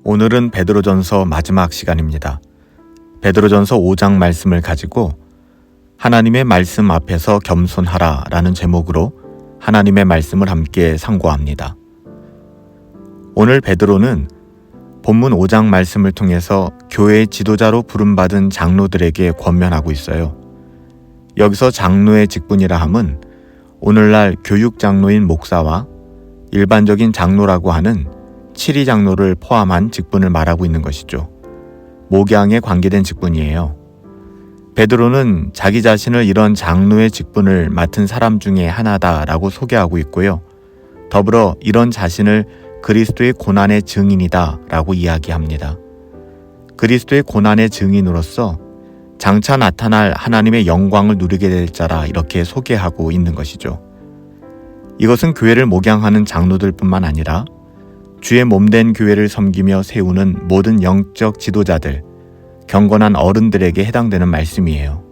오늘은 베드로전서 마지막 시간입니다. 베드로전서 5장 말씀을 가지고 하나님의 말씀 앞에서 겸손하라 라는 제목으로 하나님의 말씀을 함께 상고합니다. 오늘 베드로는 본문 5장 말씀을 통해서 교회의 지도자로 부름받은 장로들에게 권면하고 있어요. 여기서 장로의 직분이라 함은 오늘날 교육장로인 목사와 일반적인 장로라고 하는 칠위 장로를 포함한 직분을 말하고 있는 것이죠. 목양에 관계된 직분이에요. 베드로는 자기 자신을 이런 장로의 직분을 맡은 사람 중에 하나다라고 소개하고 있고요. 더불어 이런 자신을 그리스도의 고난의 증인이다 라고 이야기합니다. 그리스도의 고난의 증인으로서 장차 나타날 하나님의 영광을 누리게 될 자라 이렇게 소개하고 있는 것이죠. 이것은 교회를 목양하는 장로들 뿐만 아니라 주의 몸된 교회를 섬기며 세우는 모든 영적 지도자들, 경건한 어른들에게 해당되는 말씀이에요.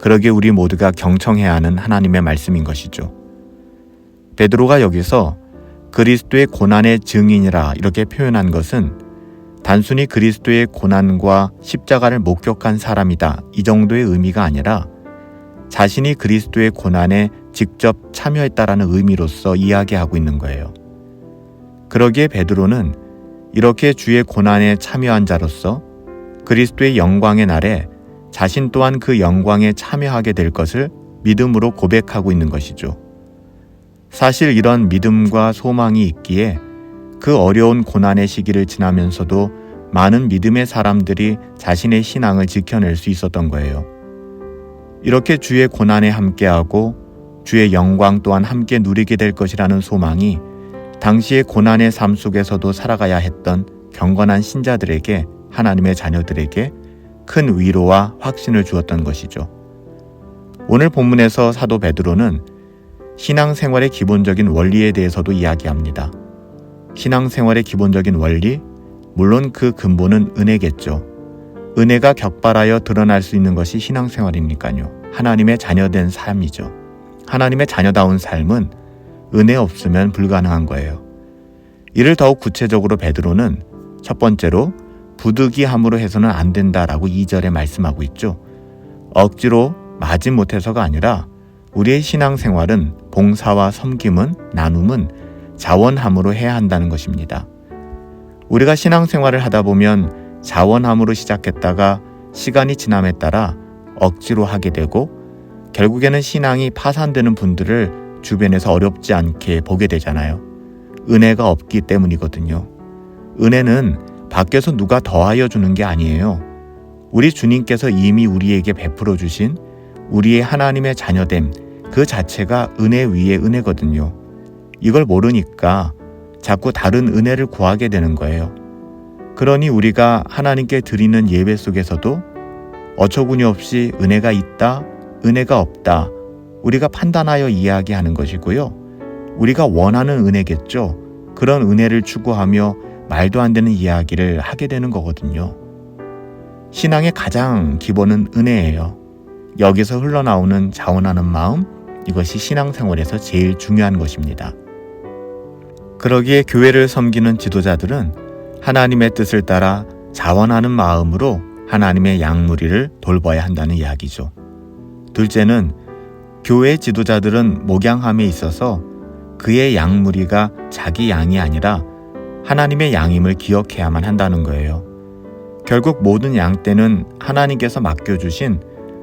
그러기에 우리 모두가 경청해야 하는 하나님의 말씀인 것이죠. 베드로가 여기서 그리스도의 고난의 증인이라 이렇게 표현한 것은 단순히 그리스도의 고난과 십자가를 목격한 사람이다 이 정도의 의미가 아니라 자신이 그리스도의 고난에 직접 참여했다라는 의미로서 이야기하고 있는 거예요. 그러기에 베드로는 이렇게 주의 고난에 참여한 자로서 그리스도의 영광의 날에 자신 또한 그 영광에 참여하게 될 것을 믿음으로 고백하고 있는 것이죠. 사실 이런 믿음과 소망이 있기에 그 어려운 고난의 시기를 지나면서도 많은 믿음의 사람들이 자신의 신앙을 지켜낼 수 있었던 거예요. 이렇게 주의 고난에 함께하고 주의 영광 또한 함께 누리게 될 것이라는 소망이 당시의 고난의 삶 속에서도 살아가야 했던 경건한 신자들에게, 하나님의 자녀들에게 큰 위로와 확신을 주었던 것이죠. 오늘 본문에서 사도 베드로는 신앙생활의 기본적인 원리에 대해서도 이야기합니다. 신앙생활의 기본적인 원리, 물론 그 근본은 은혜겠죠. 은혜가 격발하여 드러날 수 있는 것이 신앙생활이니까요. 하나님의 자녀된 삶이죠. 하나님의 자녀다운 삶은 은혜 없으면 불가능한 거예요. 이를 더욱 구체적으로 베드로는 첫 번째로 부득이함으로 해서는 안 된다라고 2절에 말씀하고 있죠. 억지로 마지 못해서가 아니라 우리의 신앙생활은 봉사와 섬김은, 나눔은 자원함으로 해야 한다는 것입니다. 우리가 신앙생활을 하다 보면 자원함으로 시작했다가 시간이 지남에 따라 억지로 하게 되고 결국에는 신앙이 파산되는 분들을 주변에서 어렵지 않게 보게 되잖아요. 은혜가 없기 때문이거든요. 은혜는 밖에서 누가 더하여 주는 게 아니에요. 우리 주님께서 이미 우리에게 베풀어 주신 우리의 하나님의 자녀됨 그 자체가 은혜 위에 은혜거든요. 이걸 모르니까 자꾸 다른 은혜를 구하게 되는 거예요. 그러니 우리가 하나님께 드리는 예배 속에서도 어처구니 없이 은혜가 있다, 은혜가 없다 우리가 판단하여 이야기하는 것이고요. 우리가 원하는 은혜겠죠. 그런 은혜를 추구하며 말도 안 되는 이야기를 하게 되는 거거든요. 신앙의 가장 기본은 은혜예요. 여기서 흘러나오는 자원하는 마음, 이것이 신앙생활에서 제일 중요한 것입니다. 그러기에 교회를 섬기는 지도자들은 하나님의 뜻을 따라 자원하는 마음으로 하나님의 양무리를 돌봐야 한다는 이야기죠. 둘째는 교회 지도자들은 목양함에 있어서 그의 양무리가 자기 양이 아니라 하나님의 양임을 기억해야만 한다는 거예요. 결국 모든 양떼는 하나님께서 맡겨주신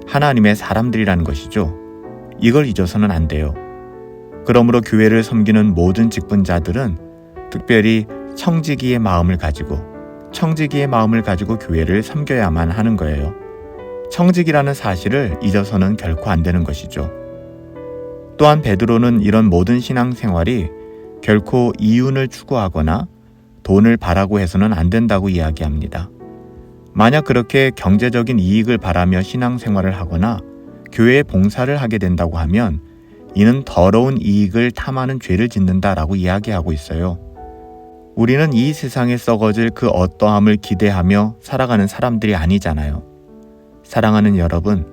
하나님의 사람들이라는 것이죠. 이걸 잊어서는 안 돼요. 그러므로 교회를 섬기는 모든 직분자들은 특별히 청지기의 마음을 가지고 교회를 섬겨야만 하는 거예요. 청지기라는 사실을 잊어서는 결코 안 되는 것이죠. 또한 베드로는 이런 모든 신앙생활이 결코 이윤을 추구하거나 돈을 바라고 해서는 안 된다고 이야기합니다. 만약 그렇게 경제적인 이익을 바라며 신앙생활을 하거나 교회에 봉사를 하게 된다고 하면 이는 더러운 이익을 탐하는 죄를 짓는다라고 이야기하고 있어요. 우리는 이 세상에 썩어질 그 어떠함을 기대하며 살아가는 사람들이 아니잖아요. 사랑하는 여러분,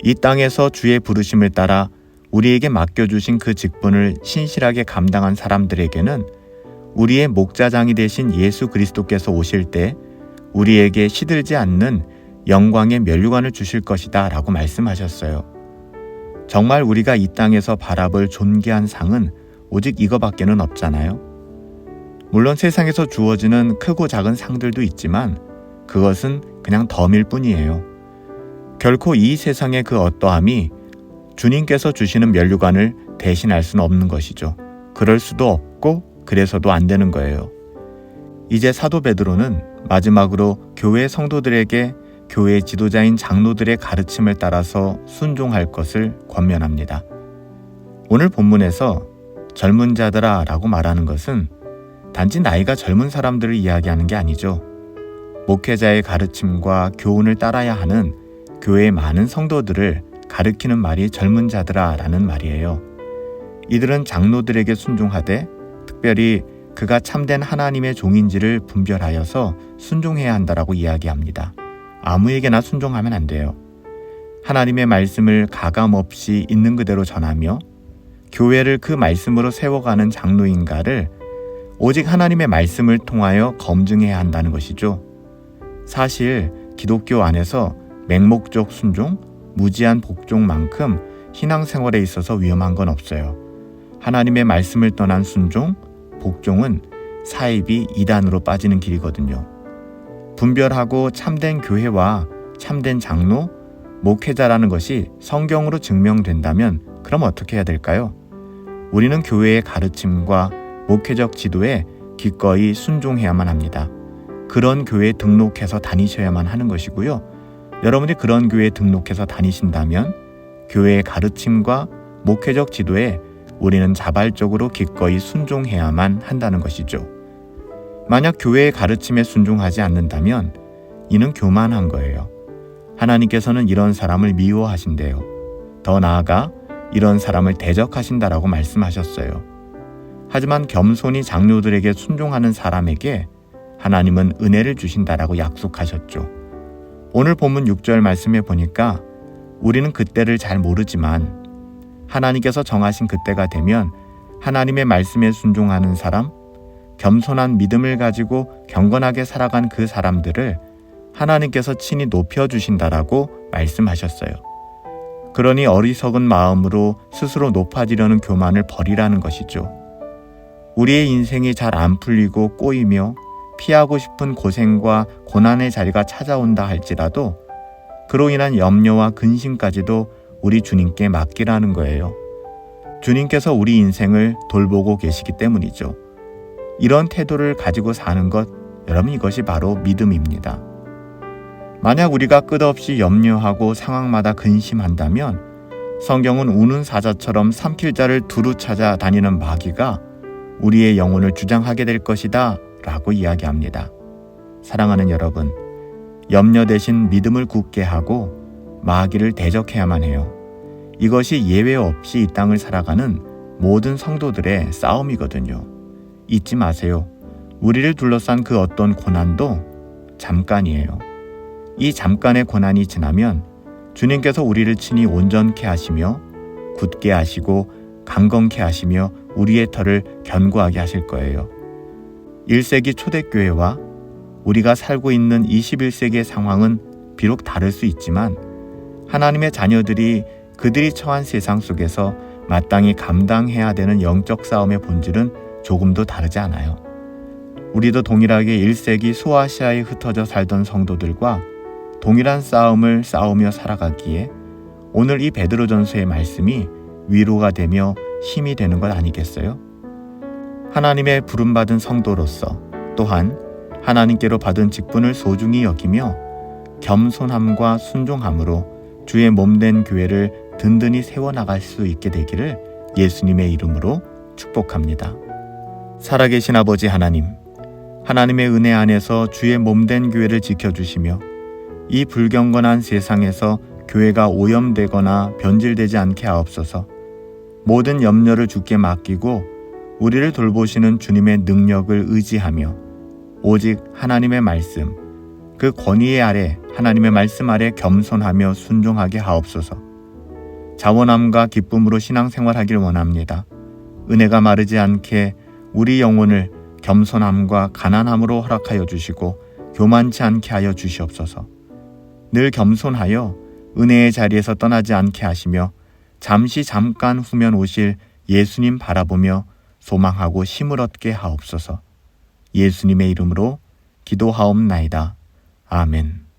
이 땅에서 주의 부르심을 따라 우리에게 맡겨주신 그 직분을 신실하게 감당한 사람들에게는 우리의 목자장이 되신 예수 그리스도께서 오실 때 우리에게 시들지 않는 영광의 면류관을 주실 것이다 라고 말씀하셨어요. 정말 우리가 이 땅에서 바라볼 존귀한 상은 오직 이거밖에는 없잖아요. 물론 세상에서 주어지는 크고 작은 상들도 있지만 그것은 그냥 덤일 뿐이에요. 결코 이 세상의 그 어떠함이 주님께서 주시는 면류관을 대신할 수는 없는 것이죠. 그럴 수도 없고 그래서도 안 되는 거예요. 이제 사도 베드로는 마지막으로 교회 성도들에게 교회 지도자인 장로들의 가르침을 따라서 순종할 것을 권면합니다. 오늘 본문에서 젊은 자들아 라고 말하는 것은 단지 나이가 젊은 사람들을 이야기하는 게 아니죠. 목회자의 가르침과 교훈을 따라야 하는 교회의 많은 성도들을 가르치는 말이 젊은 자들아 라는 말이에요. 이들은 장로들에게 순종하되 특별히 그가 참된 하나님의 종인지를 분별하여서 순종해야 한다라고 이야기합니다. 아무에게나 순종하면 안 돼요. 하나님의 말씀을 가감없이 있는 그대로 전하며 교회를 그 말씀으로 세워가는 장로인가를 오직 하나님의 말씀을 통하여 검증해야 한다는 것이죠. 사실 기독교 안에서 맹목적 순종, 무지한 복종만큼 신앙생활에 있어서 위험한 건 없어요. 하나님의 말씀을 떠난 순종, 복종은 사입이 이단으로 빠지는 길이거든요. 분별하고 참된 교회와 참된 장로, 목회자라는 것이 성경으로 증명된다면 그럼 어떻게 해야 될까요? 우리는 교회의 가르침과 목회적 지도에 기꺼이 순종해야만 합니다. 그런 교회에 등록해서 다니셔야만 하는 것이고요. 여러분이 그런 교회에 등록해서 다니신다면 교회의 가르침과 목회적 지도에 우리는 자발적으로 기꺼이 순종해야만 한다는 것이죠. 만약 교회의 가르침에 순종하지 않는다면 이는 교만한 거예요. 하나님께서는 이런 사람을 미워하신대요. 더 나아가 이런 사람을 대적하신다라고 말씀하셨어요. 하지만 겸손히 장로들에게 순종하는 사람에게 하나님은 은혜를 주신다라고 약속하셨죠. 오늘 본문 6절 말씀에 보니까 우리는 그때를 잘 모르지만 하나님께서 정하신 그때가 되면 하나님의 말씀에 순종하는 사람, 겸손한 믿음을 가지고 경건하게 살아간 그 사람들을 하나님께서 친히 높여주신다라고 말씀하셨어요. 그러니 어리석은 마음으로 스스로 높아지려는 교만을 버리라는 것이죠. 우리의 인생이 잘 안 풀리고 꼬이며 피하고 싶은 고생과 고난의 자리가 찾아온다 할지라도 그로 인한 염려와 근심까지도 우리 주님께 맡기라는 거예요. 주님께서 우리 인생을 돌보고 계시기 때문이죠. 이런 태도를 가지고 사는 것, 여러분 이것이 바로 믿음입니다. 만약 우리가 끝없이 염려하고 상황마다 근심한다면 성경은 우는 사자처럼 삼킬 자를 두루 찾아 다니는 마귀가 우리의 영혼을 주장하게 될 것이다 라고 이야기합니다. 사랑하는 여러분, 염려 대신 믿음을 굳게 하고 마귀를 대적해야만 해요. 이것이 예외 없이 이 땅을 살아가는 모든 성도들의 싸움이거든요. 잊지 마세요. 우리를 둘러싼 그 어떤 고난도 잠깐이에요. 이 잠깐의 고난이 지나면 주님께서 우리를 친히 온전케 하시며 굳게 하시고 강건케 하시며 우리의 터를 견고하게 하실 거예요. 1세기 초대교회와 우리가 살고 있는 21세기의 상황은 비록 다를 수 있지만 하나님의 자녀들이 그들이 처한 세상 속에서 마땅히 감당해야 되는 영적 싸움의 본질은 조금도 다르지 않아요. 우리도 동일하게 1세기 소아시아에 흩어져 살던 성도들과 동일한 싸움을 싸우며 살아가기에 오늘 이 베드로전서의 말씀이 위로가 되며 힘이 되는 것 아니겠어요? 하나님의 부름받은 성도로서 또한 하나님께로 받은 직분을 소중히 여기며 겸손함과 순종함으로 주의 몸된 교회를 든든히 세워나갈 수 있게 되기를 예수님의 이름으로 축복합니다. 살아계신 아버지 하나님, 하나님의 은혜 안에서 주의 몸된 교회를 지켜주시며 이 불경건한 세상에서 교회가 오염되거나 변질되지 않게 하옵소서. 모든 염려를 주께 맡기고 우리를 돌보시는 주님의 능력을 의지하며 오직 하나님의 말씀, 그 권위의 아래 하나님의 말씀 아래 겸손하며 순종하게 하옵소서. 자원함과 기쁨으로 신앙생활하길 원합니다. 은혜가 마르지 않게 우리 영혼을 겸손함과 가난함으로 허락하여 주시고 교만치 않게 하여 주시옵소서. 늘 겸손하여 은혜의 자리에서 떠나지 않게 하시며 잠깐 후면 오실 예수님 바라보며 소망하고 힘을 얻게 하옵소서. 예수님의 이름으로 기도하옵나이다. 아멘.